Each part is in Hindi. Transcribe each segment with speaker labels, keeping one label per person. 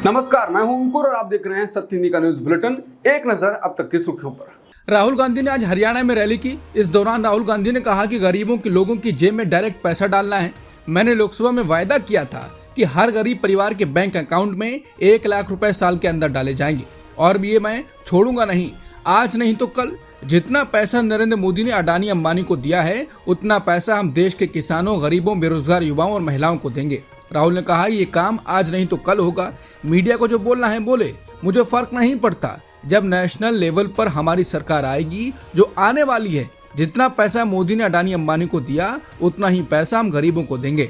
Speaker 1: नमस्कार, मैं हूं अंकुर और आप देख रहे हैं सत्य हिंदी का न्यूज बुलेटिन। एक नजर अब तक की सुर्खियों पर।
Speaker 2: राहुल गांधी ने आज हरियाणा में रैली की। इस दौरान राहुल गांधी ने कहा कि गरीबों के लोगों की जेब में डायरेक्ट पैसा डालना है। मैंने लोकसभा में वायदा किया था कि हर गरीब परिवार के बैंक अकाउंट में 1 लाख रुपए साल के अंदर डाले जाएंगे और ये मैं छोड़ूंगा नहीं। आज नहीं तो कल जितना पैसा नरेंद्र मोदी ने अडानी अंबानी को दिया है उतना पैसा हम देश के किसानों, गरीबों, बेरोजगार युवाओं और महिलाओं को देंगे। राहुल ने कहा ये काम आज नहीं तो कल होगा। मीडिया को जो बोलना है बोले, मुझे फर्क नहीं पड़ता। जब नेशनल लेवल पर हमारी सरकार आएगी जो आने वाली है, जितना पैसा मोदी ने अडानी अंबानी को दिया उतना ही पैसा हम गरीबों को देंगे।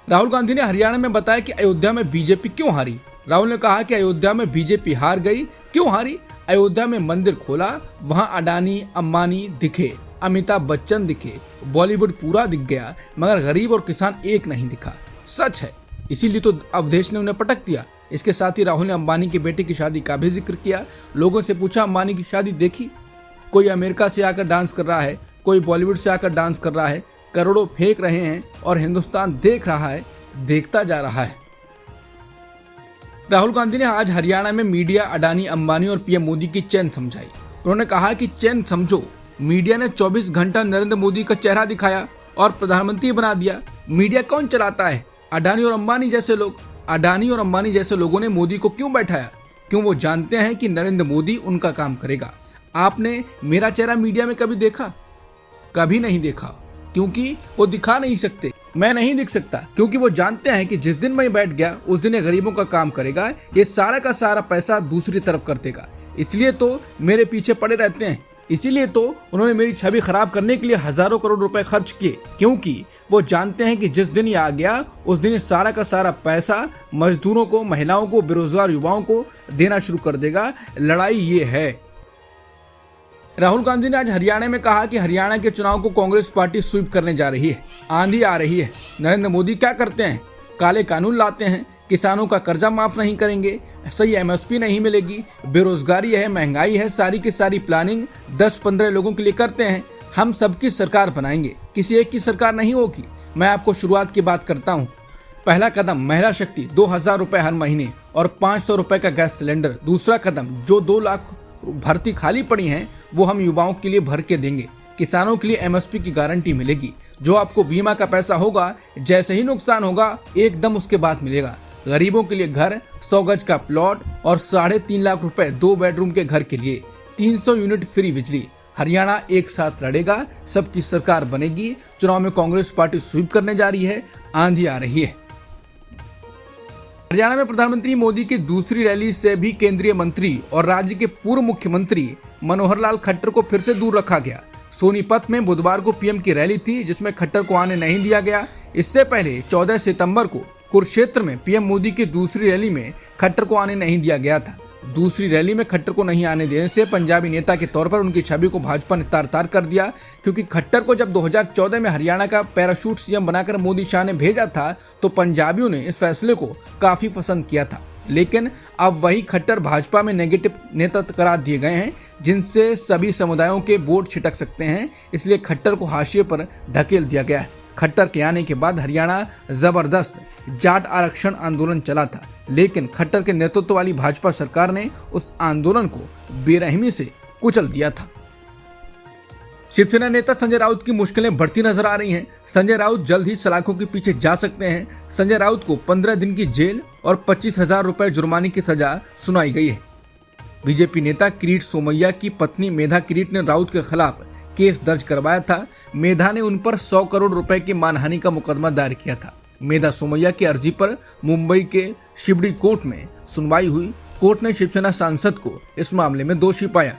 Speaker 2: राहुल गांधी ने हरियाणा में बताया कि अयोध्या में बीजेपी क्यों हारी। राहुल ने कहा कि अयोध्या में बीजेपी हार गई। क्यों हारी? अयोध्या में मंदिर खोला, वहां अडानी अंबानी दिखे, अमिताभ बच्चन दिखे, बॉलीवुड पूरा दिख गया, मगर गरीब और किसान एक नहीं दिखा। सच है, इसीलिए तो अवधेश ने उन्हें पटक दिया। इसके साथ ही राहुल ने अंबानी के बेटे की शादी का भी जिक्र किया। लोगों से पूछा, अंबानी की शादी देखी? कोई अमेरिका से आकर डांस कर रहा है, कोई बॉलीवुड से आकर डांस कर रहा है, करोड़ों फेंक रहे हैं और हिंदुस्तान देख रहा है, देखता जा रहा है। राहुल गांधी ने आज हरियाणा में मीडिया, अडानी अंबानी और पीएम मोदी की चैन समझाई। उन्होंने कहा कि चैन समझो, मीडिया ने 24 घंटा नरेंद्र मोदी का चेहरा दिखाया और प्रधानमंत्री बना दिया। मीडिया कौन चलाता है? अडानी और अंबानी जैसे लोग। अडानी और अंबानी जैसे लोगों ने मोदी को क्यों बैठाया? क्यों? वो जानते हैं कि नरेंद्र मोदी उनका काम करेगा। आपने मेरा चेहरा मीडिया में कभी देखा? कभी नहीं देखा, क्योंकि वो दिखा नहीं सकते। मैं नहीं दिख सकता क्योंकि वो जानते हैं कि जिस दिन मैं बैठ गया उस दिन ये गरीबों का काम करेगा, ये सारा का सारा पैसा दूसरी तरफ कर देगा। इसलिए तो मेरे पीछे पड़े रहते हैं। इसीलिए तो उन्होंने मेरी छवि खराब करने के लिए हजारों करोड़ रुपए खर्च किए, क्योंकि वो जानते हैं कि जिस दिन ये आ गया उस दिन ये सारा का सारा पैसा मजदूरों को, महिलाओं को, बेरोजगार युवाओं को देना शुरू कर देगा। लड़ाई ये है। राहुल गांधी ने आज हरियाणा में कहा कि हरियाणा के चुनाव को कांग्रेस पार्टी स्वीप करने जा रही है। आंधी आ रही है। नरेंद्र मोदी क्या करते हैं? काले कानून लाते हैं, किसानों का कर्जा माफ नहीं करेंगे, सही एमएसपी नहीं मिलेगी, बेरोजगारी है, महंगाई है, सारी की सारी प्लानिंग 10-15 लोगों के लिए करते हैं। हम सबकी सरकार बनाएंगे, किसी एक की सरकार नहीं होगी। मैं आपको शुरुआत की बात करता हूँ। पहला कदम महिला शक्ति, 2000 रुपए हर महीने और 500 रुपए का गैस सिलेंडर। दूसरा कदम, जो 2 लाख भर्ती खाली पड़ी हैं वो हम युवाओं के लिए भर के देंगे। किसानों के लिए एमएसपी की गारंटी मिलेगी। जो आपको बीमा का पैसा होगा, जैसे ही नुकसान होगा एकदम उसके बाद मिलेगा। गरीबों के लिए घर, 100 गज का प्लॉट और 3.5 लाख रुपए 2 बेडरूम के घर के लिए, 300 यूनिट फ्री बिजली। हरियाणा एक साथ लड़ेगा, सबकी सरकार बनेगी। चुनाव में कांग्रेस पार्टी स्वीप करने जा रही है। आंधी आ रही है। हरियाणा में प्रधानमंत्री मोदी की दूसरी रैली से भी केंद्रीय मंत्री और राज्य के पूर्व मुख्यमंत्री मनोहर लाल खट्टर को फिर से दूर रखा गया। सोनीपत में बुधवार को पीएम की रैली थी जिसमें खट्टर को आने नहीं दिया गया। इससे पहले 14 सितंबर को कुरुक्षेत्र में पीएम मोदी की दूसरी रैली में खट्टर को आने नहीं दिया गया था। दूसरी रैली में खट्टर को नहीं आने देने से पंजाबी नेता के तौर पर उनकी छवि को भाजपा ने तार-तार कर दिया, क्योंकि खट्टर को जब 2014 में हरियाणा का पैराशूट सीएम बनाकर मोदी शाह ने भेजा था तो पंजाबियों ने इस फैसले को काफी पसंद किया था। लेकिन अब वही खट्टर भाजपा में नेगेटिव नेता करार दिए गए हैं, जिनसे सभी समुदायों के वोट छिटक सकते हैं। इसलिए खट्टर को हाशिए पर ढकेल दिया गया है। खट्टर के आने के बाद हरियाणा जबरदस्त जाट आरक्षण आंदोलन चला था, लेकिन खट्टर के नेतृत्व वाली भाजपा सरकार ने उस आंदोलन को बेरहमी से कुचल दिया था। शिवसेना नेता संजय राउत की मुश्किलें बढ़ती नजर आ रही हैं। संजय राउत जल्द ही सलाखों के पीछे जा सकते हैं। संजय राउत को 15 दिन की जेल और 25,000 रुपए जुर्माने की सजा सुनाई गई है। बीजेपी नेता किरीट सोमैया की पत्नी मेधा किरीट ने राउत के खिलाफ केस दर्ज करवाया था। मेधा ने उन पर 100 करोड़ रुपए की मानहानि का मुकदमा दायर किया था। मेधा सोमैया की अर्जी पर मुंबई के शिवड़ी कोर्ट में सुनवाई हुई। कोर्ट ने शिवसेना सांसद को इस मामले में दोषी पाया।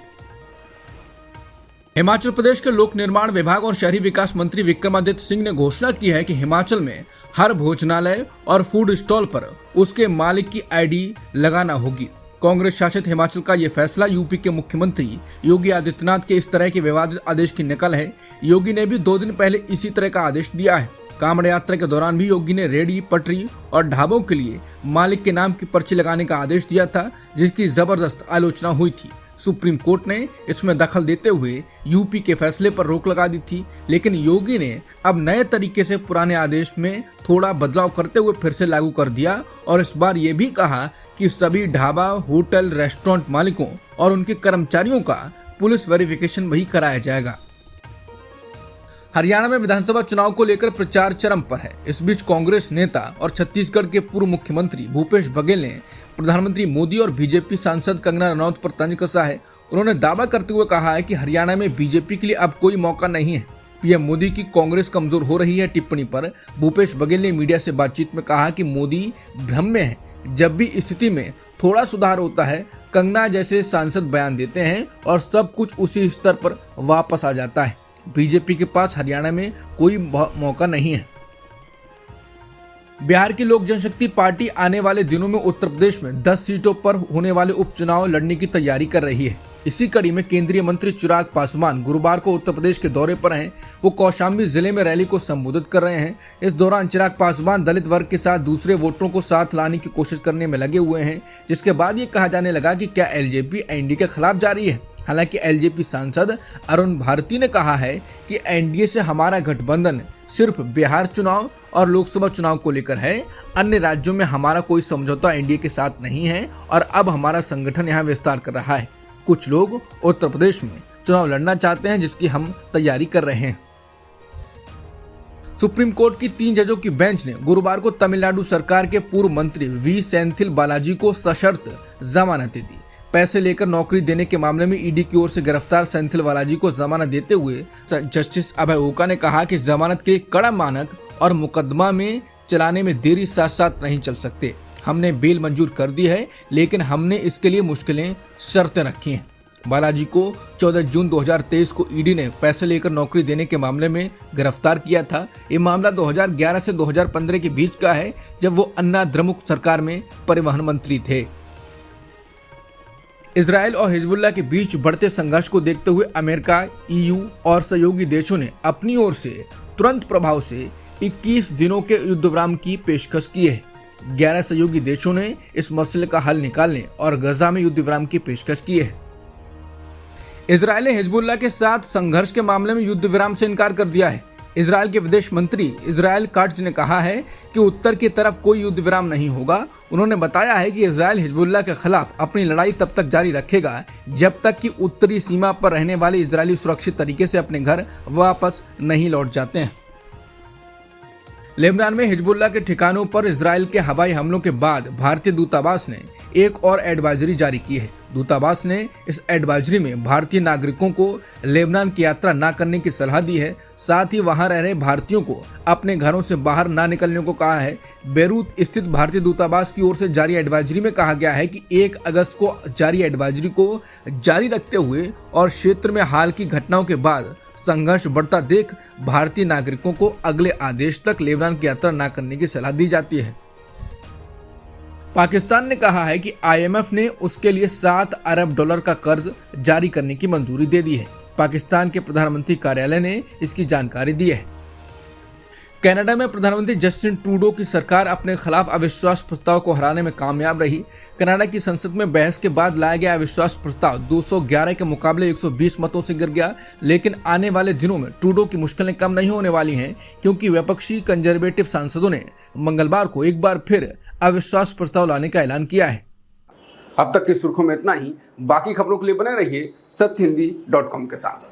Speaker 2: हिमाचल प्रदेश के लोक निर्माण विभाग और शहरी विकास मंत्री विक्रमादित्य सिंह ने घोषणा की है कि हिमाचल में हर भोजनालय और फूड स्टॉल पर उसके मालिक की आईडी लगाना होगी। कांग्रेस शासित हिमाचल का यह फैसला यूपी के मुख्यमंत्री योगी आदित्यनाथ के इस तरह के विवादित आदेश की नकल है। योगी ने भी 2 दिन पहले इसी तरह का आदेश दिया है। कांवड़ यात्रा के दौरान भी योगी ने रेहड़ी, पटरी और ढाबों के लिए मालिक के नाम की पर्ची लगाने का आदेश दिया था, जिसकी जबरदस्त आलोचना हुई थी। सुप्रीम कोर्ट ने इसमें दखल देते हुए यूपी के फैसले पर रोक लगा दी थी, लेकिन योगी ने अब नए तरीके से पुराने आदेश में थोड़ा बदलाव करते हुए फिर से लागू कर दिया और इस बार ये भी कहा कि सभी ढाबा, होटल, रेस्टोरेंट मालिकों और उनके कर्मचारियों का पुलिस वेरिफिकेशन वही कराया जाएगा। हरियाणा में विधानसभा चुनाव को लेकर प्रचार चरम पर है। इस बीच कांग्रेस नेता और छत्तीसगढ़ के पूर्व मुख्यमंत्री भूपेश बघेल ने प्रधानमंत्री मोदी और बीजेपी सांसद कंगना रनौत पर तंज कसा है। उन्होंने दावा करते हुए कहा है कि हरियाणा में बीजेपी के लिए अब कोई मौका नहीं है। पीएम मोदी की कांग्रेस कमजोर हो रही है टिप्पणी पर भूपेश बघेल ने मीडिया से बातचीत में कहा कि मोदी भ्रम में है। जब भी स्थिति में थोड़ा सुधार होता है, कंगना जैसे सांसद बयान देते हैं और सब कुछ उसी स्तर पर वापस आ जाता है। बीजेपी के पास हरियाणा में कोई मौका नहीं है। बिहार की लोक जनशक्ति पार्टी आने वाले दिनों में उत्तर प्रदेश में 10 सीटों पर होने वाले उपचुनाव लड़ने की तैयारी कर रही है। इसी कड़ी में केंद्रीय मंत्री चिराग पासवान गुरुवार को उत्तर प्रदेश के दौरे पर हैं। वो कौशाम्बी जिले में रैली को संबोधित कर रहे हैं। इस दौरान चिराग पासवान दलित वर्ग के साथ दूसरे वोटरों को साथ लाने की कोशिश करने में लगे हुए हैं, जिसके बाद ये कहा जाने लगा कि क्या एलजेपी एनडीए के खिलाफ जा रही है। हालांकि एलजेपी सांसद अरुण भारती ने कहा है कि एनडीए से हमारा गठबंधन सिर्फ बिहार चुनाव और लोकसभा चुनाव को लेकर है। अन्य राज्यों में हमारा कोई समझौता एनडीए के साथ नहीं है और अब हमारा संगठन यहाँ विस्तार कर रहा है। कुछ लोग उत्तर प्रदेश में चुनाव लड़ना चाहते हैं, जिसकी हम तैयारी कर रहे हैं। सुप्रीम कोर्ट की 3 जजों की बेंच ने गुरुवार को तमिलनाडु सरकार के पूर्व मंत्री वी सेंथिल बालाजी को सशर्त जमानत दी। पैसे लेकर नौकरी देने के मामले में ईडी की ओर से गिरफ्तार सेंथिल बालाजी को जमानत देते हुए जस्टिस अभय ओका ने कहा कि जमानत के कड़ा मानक और मुकदमा में चलाने में देरी साथ साथ नहीं चल सकते। हमने बेल मंजूर कर दी है, लेकिन हमने इसके लिए मुश्किलें शर्तें रखी हैं। बालाजी को 14 जून 2023 को ईडी ने पैसे लेकर नौकरी देने के मामले में गिरफ्तार किया था। ये मामला 2011 से 2015 के बीच का है, जब वो अन्ना द्रमुक सरकार में परिवहन मंत्री थे। इजराइल और हिजबुल्लाह के बीच बढ़ते संघर्ष को देखते हुए अमेरिका, ईयू और सहयोगी देशों ने अपनी ओर से तुरंत प्रभाव से 21 दिनों के युद्ध विराम की पेशकश की है। 11 सहयोगी देशों ने इस मसले का हल निकालने और गजा में युद्ध विराम की पेशकश की है। इजराइल ने हिजबुल्लाह के साथ संघर्ष के मामले में युद्ध विराम से इनकार कर दिया है। इजराइल के विदेश मंत्री इजराइल काट्ज ने कहा है कि उत्तर की तरफ कोई युद्ध विराम नहीं होगा। उन्होंने बताया है कि इजराइल हिजबुल्लाह के खिलाफ अपनी लड़ाई तब तक जारी रखेगा जब तक कि उत्तरी सीमा पर रहने वाले इजरायली सुरक्षित तरीके से अपने घर वापस नहीं लौट जाते हैं। लेबनान में हिजबुल्लाह के ठिकानों पर इजराइल के हवाई हमलों के बाद भारतीय दूतावास ने एक और एडवाइजरी जारी की है। दूतावास ने इस एडवाइजरी में भारतीय नागरिकों को लेबनान की यात्रा न करने की सलाह दी है। साथ ही वहां रह रहे भारतीयों को अपने घरों से बाहर न निकलने को कहा है। बेरूत स्थित भारतीय दूतावास की ओर से जारी एडवाइजरी में कहा गया है कि 1 अगस्त को जारी एडवाइजरी को जारी रखते हुए और क्षेत्र में हाल की घटनाओं के बाद संघर्ष बढ़ता देख भारतीय नागरिकों को अगले आदेश तक लेबनान की यात्रा न करने की सलाह दी जाती है। पाकिस्तान ने कहा है कि आईएमएफ ने उसके लिए $7 अरब का कर्ज जारी करने की मंजूरी दे दी है। पाकिस्तान के प्रधानमंत्री कार्यालय ने इसकी जानकारी दी है। कनाडा में प्रधानमंत्री जस्टिन ट्रूडो की सरकार अपने खिलाफ अविश्वास प्रस्ताव को हराने में कामयाब रही। कनाडा की संसद में बहस के बाद लाया गया अविश्वास प्रस्ताव 211 के मुकाबले 120 मतों से गिर गया। लेकिन आने वाले दिनों में ट्रूडो की मुश्किलें कम नहीं होने वाली हैं, क्योंकि विपक्षी कंजर्वेटिव सांसदों ने मंगलवार को एक बार फिर अविश्वास प्रस्ताव लाने का ऐलान किया है।
Speaker 1: अब तक की सुर्खियों में इतना ही। बाकी खबरों के लिए बने रहिए सत्यहिंदी.com के साथ।